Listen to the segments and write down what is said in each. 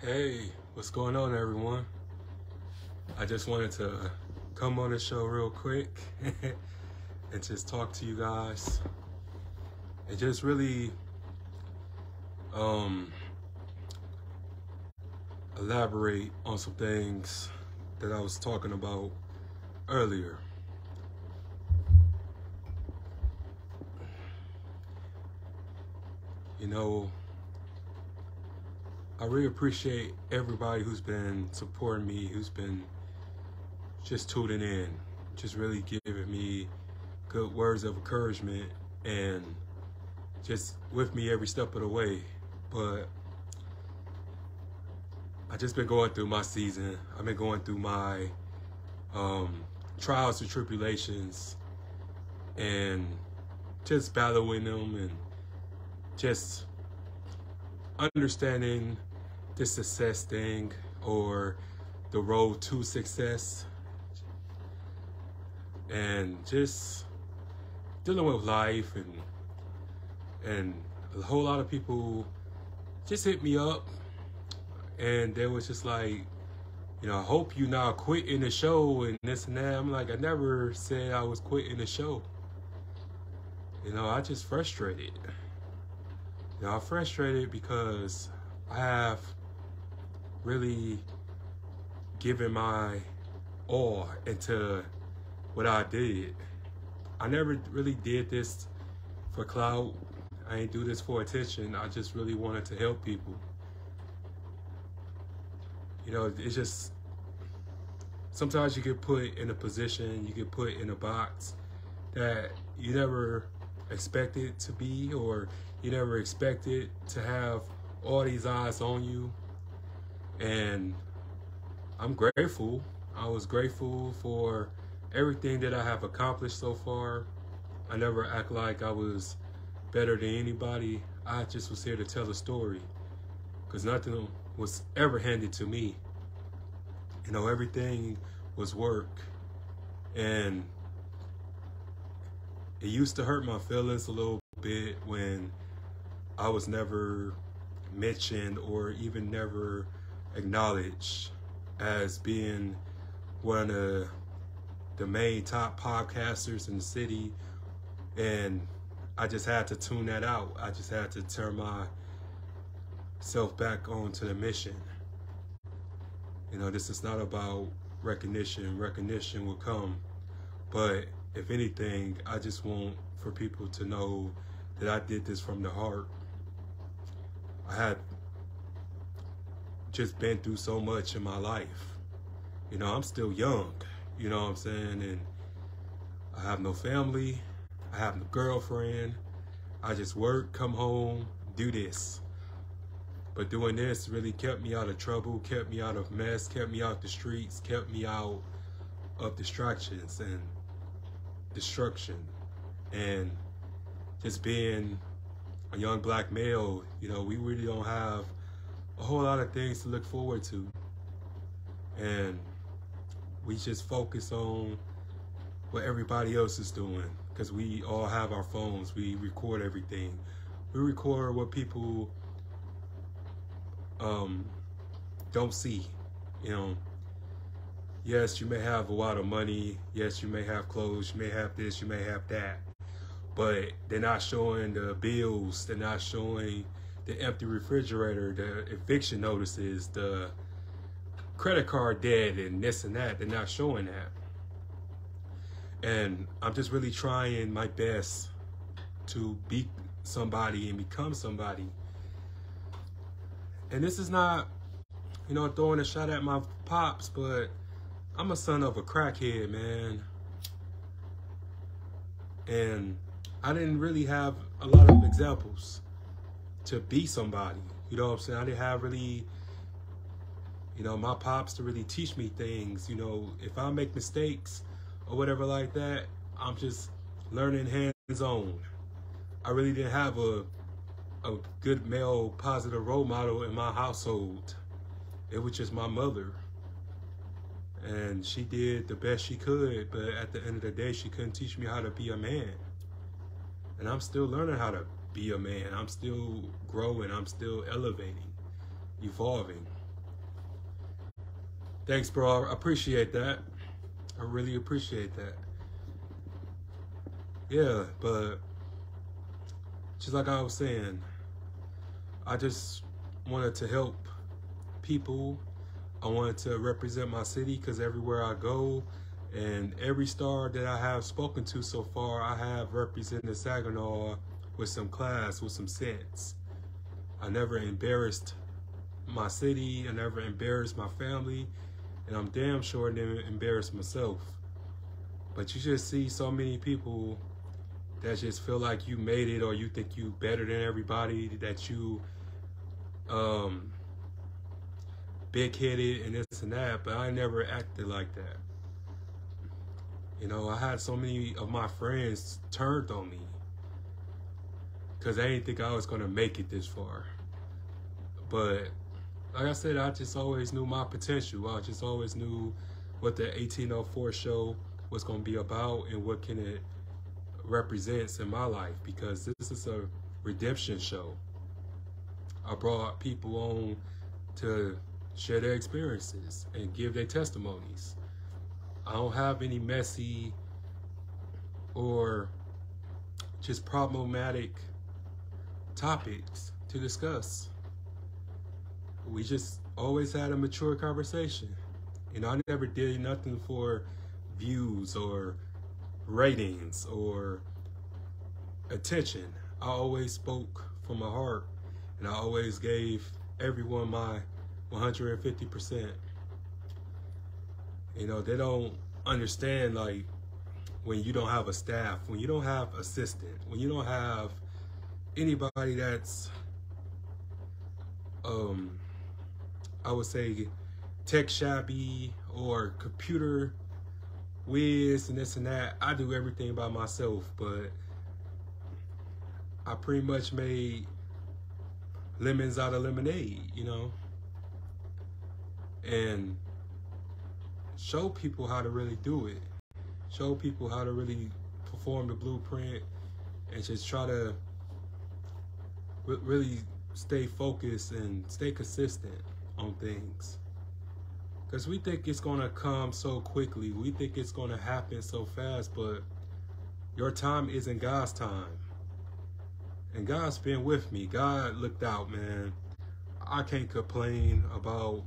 Hey, what's going on, everyone? I just wanted to come on the show real quick and just talk to you guys and just really elaborate on some things that I was talking about earlier. You know, I really appreciate everybody who's been supporting me, who's been just tuning in, just really giving me good words of encouragement and just with me every step of the way. But I just been going through my season. I've been going through my trials and tribulations and just battling them and just understanding the success thing or the road to success, and just dealing with life, and a whole lot of people just hit me up and they was just like, I hope you not quitting the show and this and that. I'm like, I never said I was quitting the show. I just frustrated. I'm frustrated because I have really given my all into what I did. I never really did this for clout. I ain't do this for attention. I just really wanted to help people. It's just, sometimes you get put in a position, you get put in a box that you never expected to be, or you never expected to have all these eyes on you. And I'm grateful. I was grateful for everything that I have accomplished so far. I never act like I was better than anybody. I just was here to tell a story, because nothing was ever handed to me. Everything was work. And it used to hurt my feelings a little bit when I was never mentioned or even never acknowledged as being one of the main top podcasters in the city, and I just had to tune that out. I just had to turn myself back onto the mission. This is not about recognition. Recognition will come, but if anything, I just want for people to know that I did this from the heart. I had just been through so much in my life. I'm still young, you know what I'm saying? And I have no family. I have no girlfriend. I just work, come home, do this. But doing this really kept me out of trouble, kept me out of mess, kept me out the streets, kept me out of distractions and destruction. And just being a young black male, we really don't have a whole lot of things to look forward to. And we just focus on what everybody else is doing, because we all have our phones. We record everything. We record what people don't see. Yes, you may have a lot of money. Yes, you may have clothes. You may have this, you may have that. But they're not showing the bills. They're not showing the empty refrigerator, the eviction notices, the credit card debt, and this and that. They're not showing that. And I'm just really trying my best to be somebody and become somebody. And this is not, throwing a shot at my pops, but I'm a son of a crackhead, man. And I didn't really have a lot of examples to be somebody. You know what I'm saying? I didn't have really, my pops to really teach me things. If I make mistakes or whatever like that, I'm just learning hands-on. I really didn't have a good male positive role model in my household. It was just my mother. And she did the best she could, but at the end of the day, she couldn't teach me how to be a man. And I'm still learning how to be a man. I'm still growing. I'm still elevating, evolving. Thanks, bro. I appreciate that. I really appreciate that. Yeah, but just like I was saying, I just wanted to help people. I wanted to represent my city because everywhere I go and every star that I have spoken to so far, I have represented Saginaw with some class, with some sense. I never embarrassed my city. I never embarrassed my family. And I'm damn sure I didn't embarrass myself. But you just see so many people that just feel like you made it, or you think you better than everybody, that you big-headed and this and that, but I never acted like that. You know, I had so many of my friends turned on me because they didn't think I was going to make it this far. But like I said, I just always knew my potential. I just always knew what the 1804 show was going to be about and what can it represents in my life, because this is a redemption show. I brought people on to share their experiences and give their testimonies. I don't have any messy or just problematic topics to discuss. We just always had a mature conversation. You know, I never did nothing for views or ratings or attention. I always spoke from my heart, and I always gave everyone my 150%. You know, they don't understand, like, when you don't have a staff, when you don't have assistant, when you don't have anybody that's I would say tech savvy or computer whiz and this and that. I do everything by myself, but I pretty much made lemons out of lemonade, you know, and show people how to really do it. Show people how to really perform the blueprint and just try to really stay focused and stay consistent on things. Because we think it's going to come so quickly. We think it's going to happen so fast, but your time isn't God's time. And God's been with me. God looked out, man. I can't complain about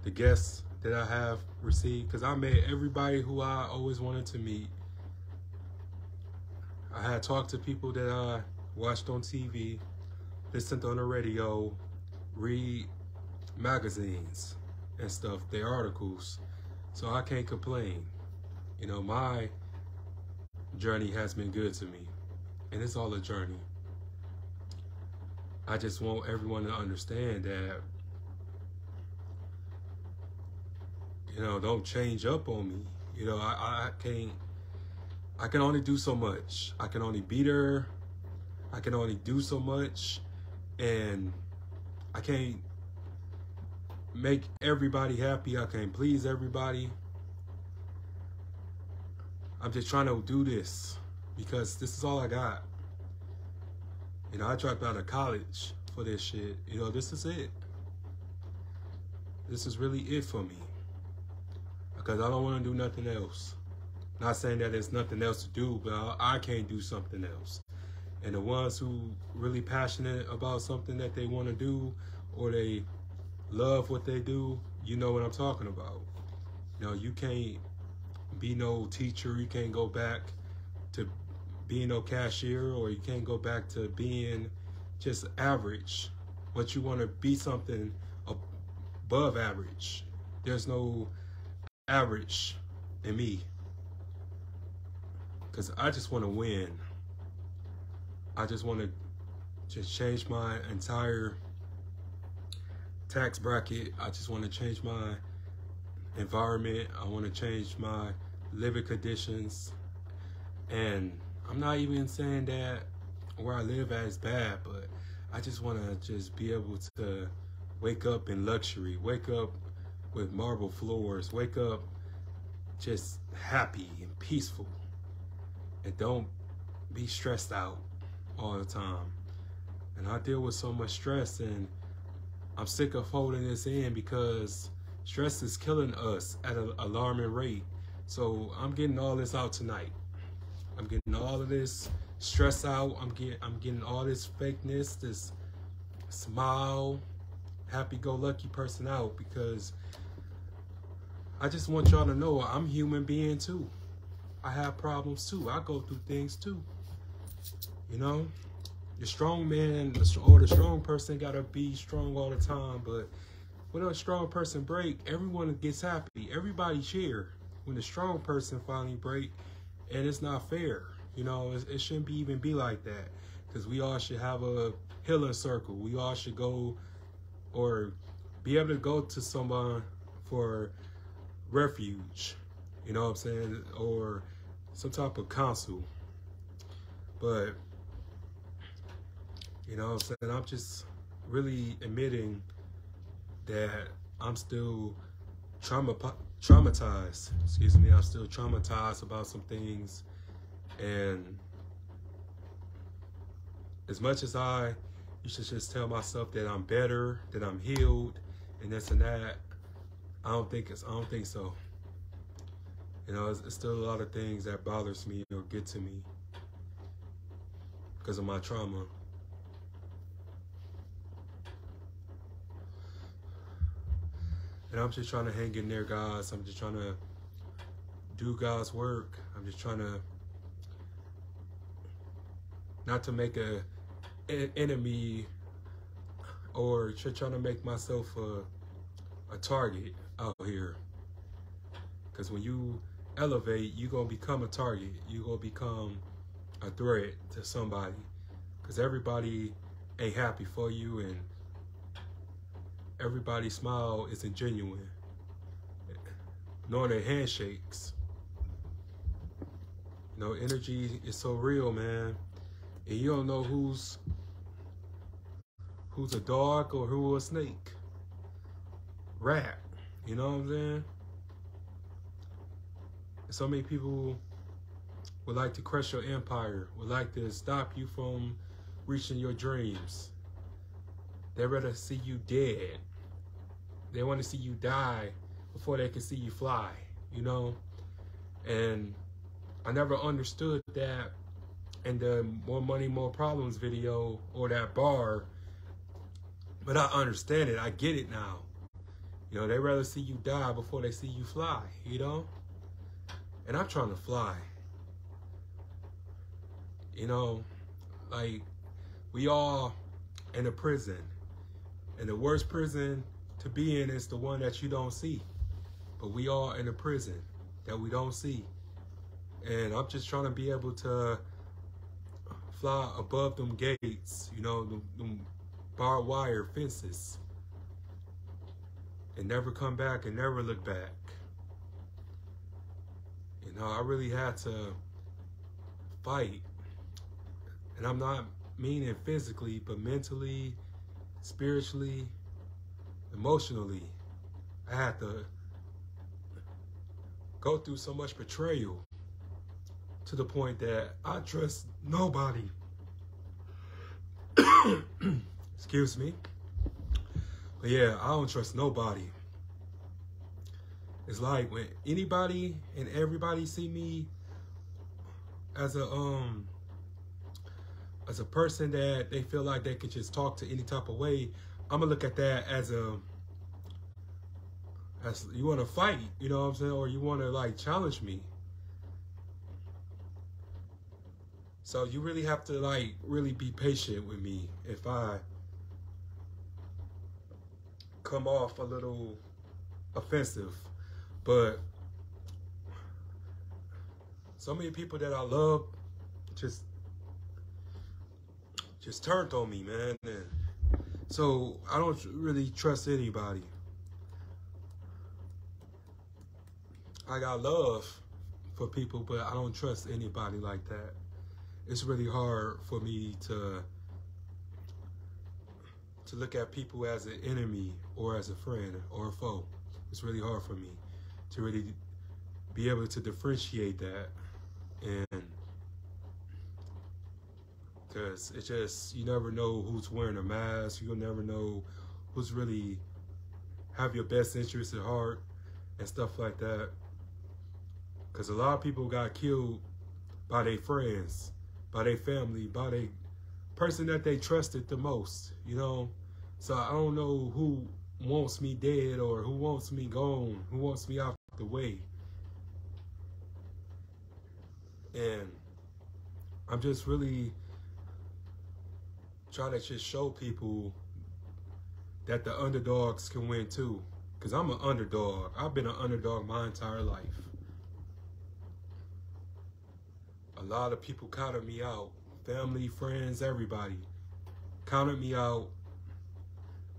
the guests that I have received, because I met everybody who I always wanted to meet. I had talked to people that I watched on TV, listened on the radio, read magazines and stuff, their articles. So I can't complain. You know, my journey has been good to me, and it's all a journey. I just want everyone to understand that, you know, don't change up on me. You know, I can only do so much. I can only be there. I can only do so much, and I can't make everybody happy. I can't please everybody. I'm just trying to do this because this is all I got. You know, I dropped out of college for this shit. You know, this is it. This is really it for me, because I don't want to do nothing else. Not saying that there's nothing else to do, but I can't do something else. And the ones who really passionate about something that they want to do, or they love what they do, you know what I'm talking about. You know, you can't be no teacher. You can't go back to being no cashier, or you can't go back to being just average. But you want to be something above average. There's no average in me, because I just want to win. I just want to just change my entire tax bracket. I just want to change my environment. I want to change my living conditions. And I'm not even saying that where I live at is bad, but I just want to just be able to wake up in luxury, wake up with marble floors, wake up just happy and peaceful, and don't be stressed out all the time. And I deal with so much stress, and I'm sick of holding this in, because Stress is killing us at an alarming rate. So I'm getting all this out tonight. I'm getting all of this stress out. I'm getting all this fakeness, this smile, happy-go-lucky person out, because I just want y'all to know I'm a human being too. I have problems too. I go through things too. You know, the strong man or the strong person gotta be strong all the time, but when a strong person break, everyone gets happy. Everybody cheer when the strong person finally break, and it's not fair. You know, it shouldn't even be like that, because we all should have a healing circle. We all should go or be able to go to someone for refuge, you know what I'm saying, or some type of counsel. But, you know what I'm saying, I'm just really admitting that I'm still traumatized. Excuse me, I'm still traumatized about some things. And as much as I used to just tell myself that I'm better, that I'm healed, and this and that, I don't think so. You know, it's still a lot of things that bothers me or get to me because of my trauma. And I'm just trying to hang in there, guys. I'm just trying to do God's work. I'm just trying to not to make an enemy or trying to make myself a target out here. Because when you elevate, you're going to become a target. You're going to become a threat to somebody. Because everybody ain't happy for you, and everybody's smile isn't genuine. Knowing their handshakes. You know, energy is so real, man. And you don't know who's a dog or who a snake. Rat. You know what I'm saying? So many people would like to crush your empire, would like to stop you from reaching your dreams. They'd rather see you dead. They want to see you die before they can see you fly, you know? And I never understood that in the More Money, More Problems video or that bar, but I understand it. I get it now. You know, they'd rather see you die before they see you fly, you know? And I'm trying to fly. You know, like, we all in a prison. And the worst prison to be in is the one that you don't see. But we all in a prison that we don't see. And I'm just trying to be able to fly above them gates, you know, them barbed wire fences. And never come back and never look back. You know, I really had to fight. And I'm not meaning physically, but mentally, spiritually, emotionally. I had to go through so much betrayal to the point that I trust nobody. Excuse me. But yeah, I don't trust nobody. It's like when anybody and everybody see me as a person that they feel like they could just talk to any type of way, I'm gonna look at that as you want to fight, you know what I'm saying, or you want to like challenge me. So you really have to like really be patient with me if I come off a little offensive. But so many people that I love just turned on me, man. And so I don't really trust anybody. I got love for people, but I don't trust anybody like that. It's really hard for me to look at people as an enemy or as a friend or a foe. It's really hard for me to really be able to differentiate that. And because it's just, you never know who's wearing a mask. You'll never know who's really have your best interests at heart and stuff like that. Because a lot of people got killed by their friends, by their family, by their person that they trusted the most, you know? So I don't know who wants me dead or who wants me gone, who wants me out the way. And I'm just really trying to just show people that the underdogs can win too. Because I'm an underdog. I've been an underdog my entire life. A lot of people counted me out. Family, friends, everybody counted me out.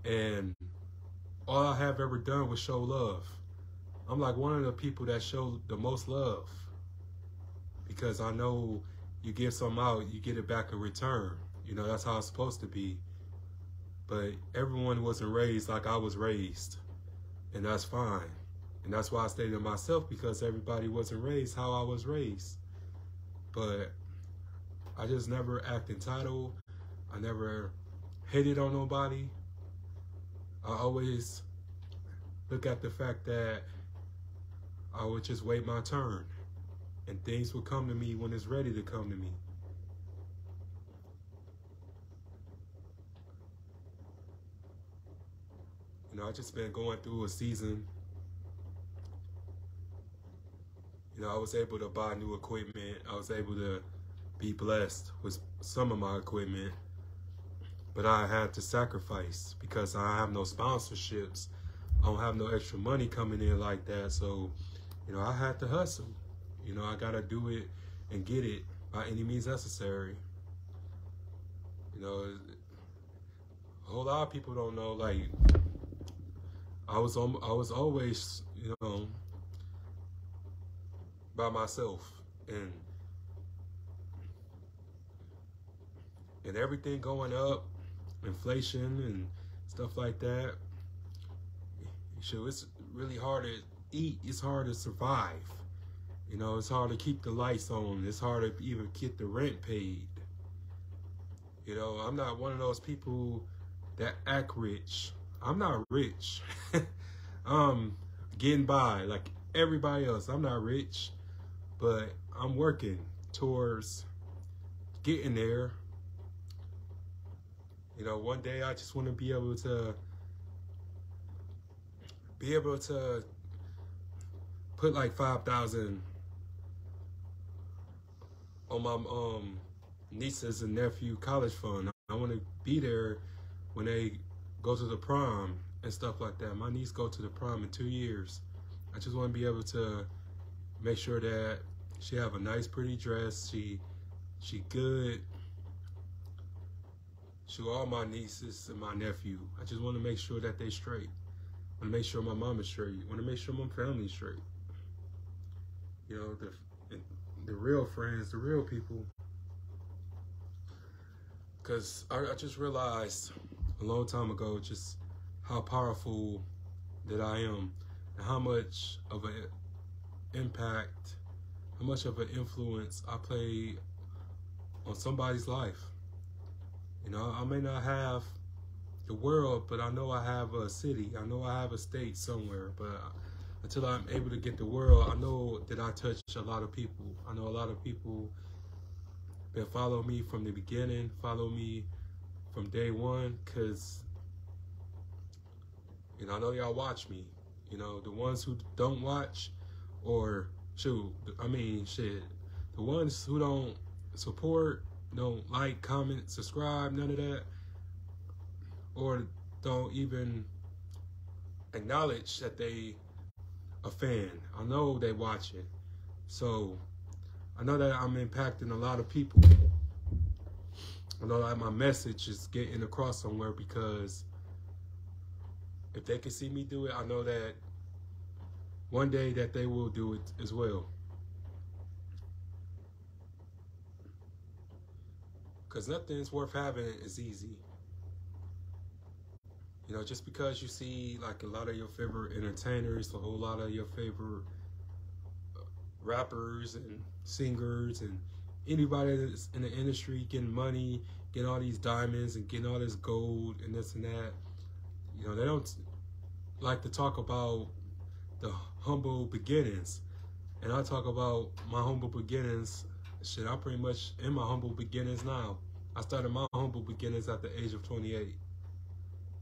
And all I have ever done was show love. I'm like one of the people that show the most love. Because I know you give something out, you get it back in return. You know, that's how it's supposed to be. But everyone wasn't raised like I was raised. And that's fine. And that's why I stayed in myself, because everybody wasn't raised how I was raised. But I just never act entitled. I never hated on nobody. I always look at the fact that I would just wait my turn. And things will come to me when it's ready to come to me. You know, I just been going through a season. You know, I was able to buy new equipment. I was able to be blessed with some of my equipment. But I had to sacrifice because I have no sponsorships. I don't have no extra money coming in like that. So, you know, I had to hustle. You know, I got to do it and get it by any means necessary. You know, a whole lot of people don't know, like, I was always, you know, by myself, and everything going up, inflation and stuff like that. So it's really hard to eat. It's hard to survive. You know, it's hard to keep the lights on. It's hard to even get the rent paid. You know, I'm not one of those people that act rich. I'm not rich. Getting by like everybody else. I'm not rich, but I'm working towards getting there. You know, one day I just want to be able to put like 5,000 on my nieces and nephew college fund. I want to be there when they go to the prom and stuff like that. My niece go to the prom in 2 years. I just want to be able to make sure that she have a nice, pretty dress. She good. To all my nieces and my nephew, I just want to make sure that they straight. I want to make sure my mom is straight. I want to make sure my family's straight. You know, the real friends, the real people. Because I just realized a long time ago just how powerful that I am and how much of an impact, how much of an influence I play on somebody's life. You know, I may not have the world, but I know I have a city. I know I have a state somewhere. But until I'm able to get the world, I know that I touch a lot of people. I know a lot of people that follow me from the beginning, follow me from day one, because, you know, I know y'all watch me. You know, the ones who don't watch, or the ones who don't support, don't like, comment, subscribe, none of that, or don't even acknowledge that they a fan. I know they watching, so I know that I'm impacting a lot of people. I know that my message is getting across somewhere, because if they can see me do it, I know that one day that they will do it as well. Because nothing's worth having is easy. You know, just because you see like a lot of your favorite entertainers, a whole lot of your favorite rappers and singers and anybody that's in the industry getting money, getting all these diamonds and getting all this gold and this and that, you know, they don't, like to talk about the humble beginnings. And I talk about my humble beginnings. Shit, I'm pretty much in my humble beginnings now. I started my humble beginnings at the age of 28.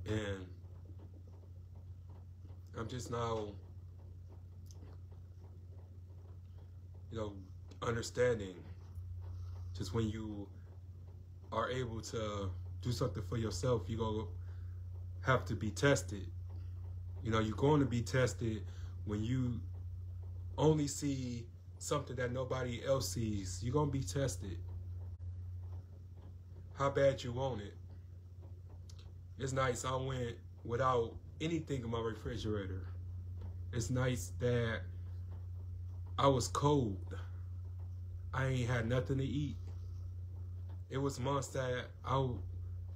And I'm just now, understanding just when you are able to do something for yourself, you're going to have to be tested. You're going to be tested when you only see something that nobody else sees. You're going to be tested. How bad you want it. It's nice I went without anything in my refrigerator. It's nice that I was cold. I ain't had nothing to eat. It was months that I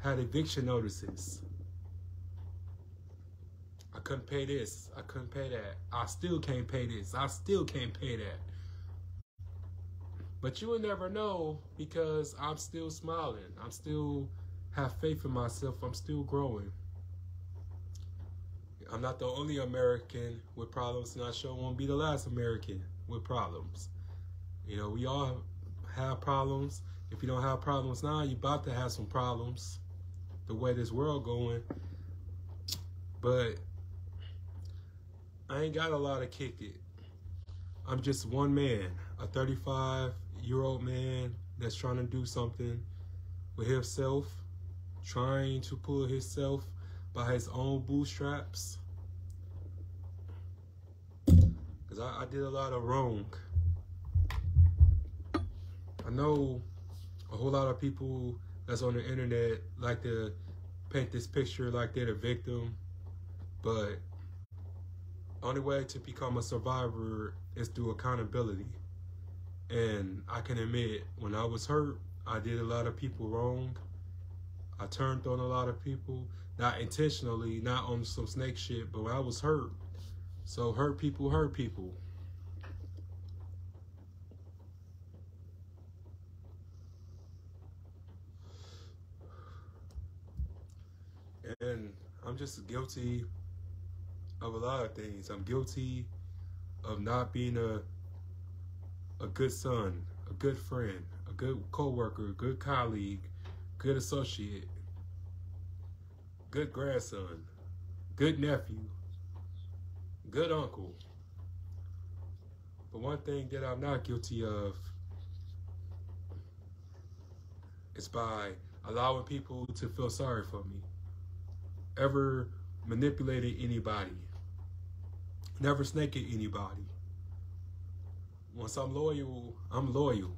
had eviction notices. I couldn't pay this. I couldn't pay that. I still can't pay this. I still can't pay that. But you will never know because I'm still smiling. I'm still have faith in myself. I'm still growing. I'm not the only American with problems, and I sure won't be the last American with problems. We all have problems. If you don't have problems now, you're about to have some problems. The way this world going. But I ain't got a lot to kick it. I'm just one man, a 35-year-old man that's trying to do something with himself, trying to pull himself by his own bootstraps. Because I did a lot of wrong. I know a whole lot of people that's on the internet like to paint this picture like they're the victim, but only way to become a survivor is through accountability. And I can admit, when I was hurt, I did a lot of people wrong. I turned on a lot of people, not intentionally, not on some snake shit, but when I was hurt. So hurt people hurt people. And I'm just guilty of a lot of things. I'm guilty of not being a good son, a good friend, a good co-worker, a good colleague, good associate, good grandson, good nephew, good uncle. But one thing that I'm not guilty of is by allowing people to feel sorry for me. Ever manipulated anybody. Never snaked anybody. Once I'm loyal, I'm loyal.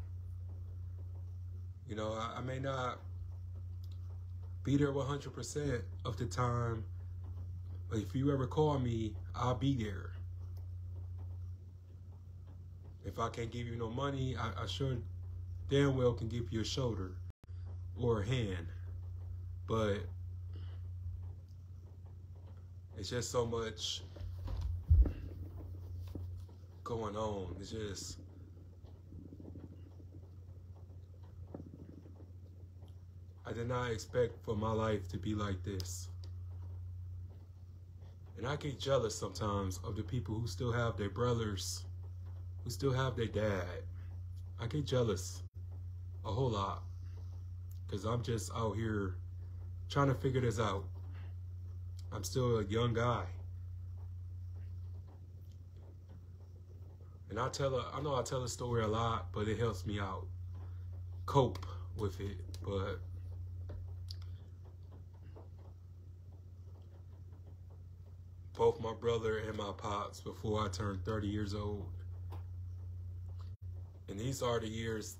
I may not be there 100% of the time, but if you ever call me, I'll be there. If I can't give you no money, I sure damn well can give you a shoulder or a hand. But it's just so much going on. It's just, I did not expect for my life to be like this. And I get jealous sometimes of the people who still have their brothers, who still have their dad. I get jealous a whole lot because I'm just out here trying to figure this out. I'm still a young guy. And I know I tell a story a lot, but it helps me out cope with it. But both my brother and my pops, before I turned 30 years old. And these are the years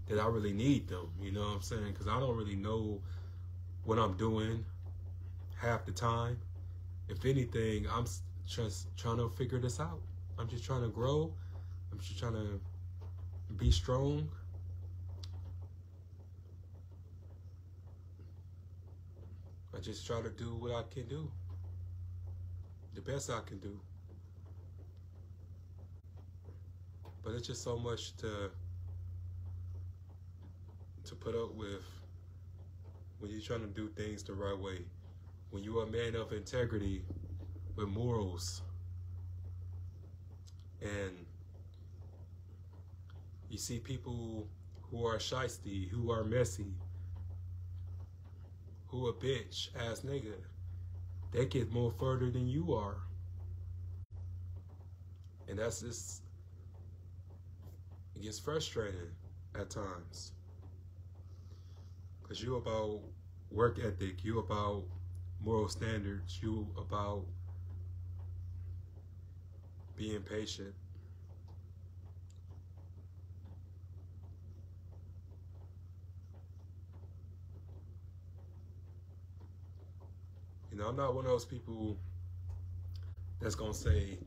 that I really need them, you know what I'm saying? Because I don't really know what I'm doing half the time. If anything, I'm just trying to figure this out. I'm just trying to grow. I'm just trying to be strong. I just try to do what I can do. The best I can do. But it's just so much to put up with when you're trying to do things the right way. When you're a man of integrity, with morals. And you see people who are shiesty, who are messy, who a bitch ass nigga. They get more further than you are. And that's just, it gets frustrating at times. Because you about work ethic, you about moral standards, you about being patient. You know, I'm not one of those people that's gonna say,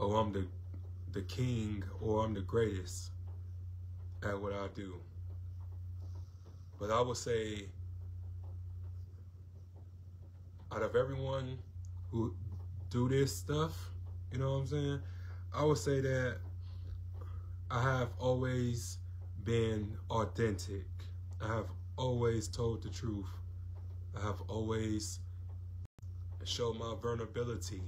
oh, I'm the king or I'm the greatest at what I do. But I would say, out of everyone who do this stuff, you know what I'm saying? I would say that I have always been authentic. I have always told the truth. I have always showed my vulnerability.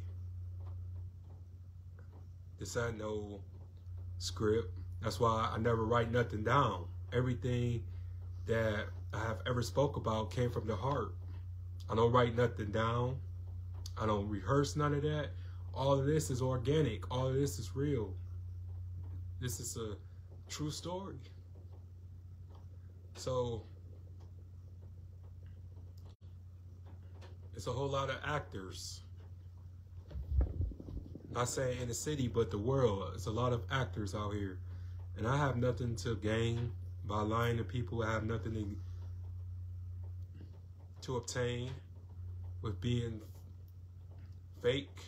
This ain't no script. That's why I never write nothing down. Everything that I have ever spoke about came from the heart. I don't write nothing down. I don't rehearse none of that. All of this is organic. All of this is real. This is a true story. So it's a whole lot of actors. Not saying in the city, but the world. It's a lot of actors out here. And I have nothing to gain by lying to people. I have nothing to obtain with being fake.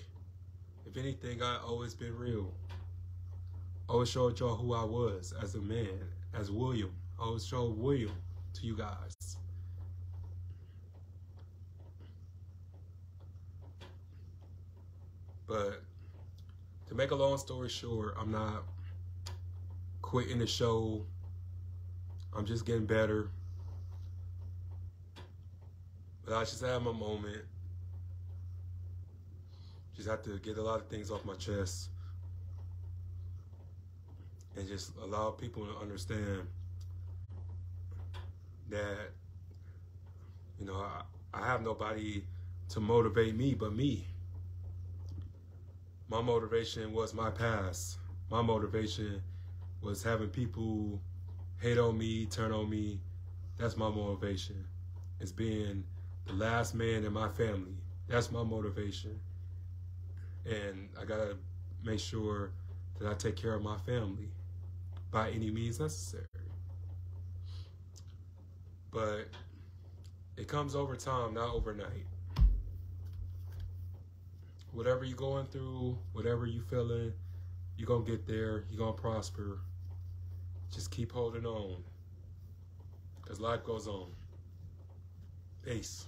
If anything, I always been real. Always showed y'all who I was as a man, as William. I always showed William to you guys. But to make a long story short, I'm not quitting the show. I'm just getting better. But I just had my moment. Just have to get a lot of things off my chest. And just allow people to understand that, you know, I have nobody to motivate me but me. My motivation was my past. My motivation was having people hate on me, turn on me. That's my motivation. It's being the last man in my family. That's my motivation. And I gotta make sure that I take care of my family by any means necessary. But it comes over time, not overnight. Whatever you're going through, whatever you're feeling, you're gonna get there, you're gonna prosper. Just keep holding on, because life goes on. Peace.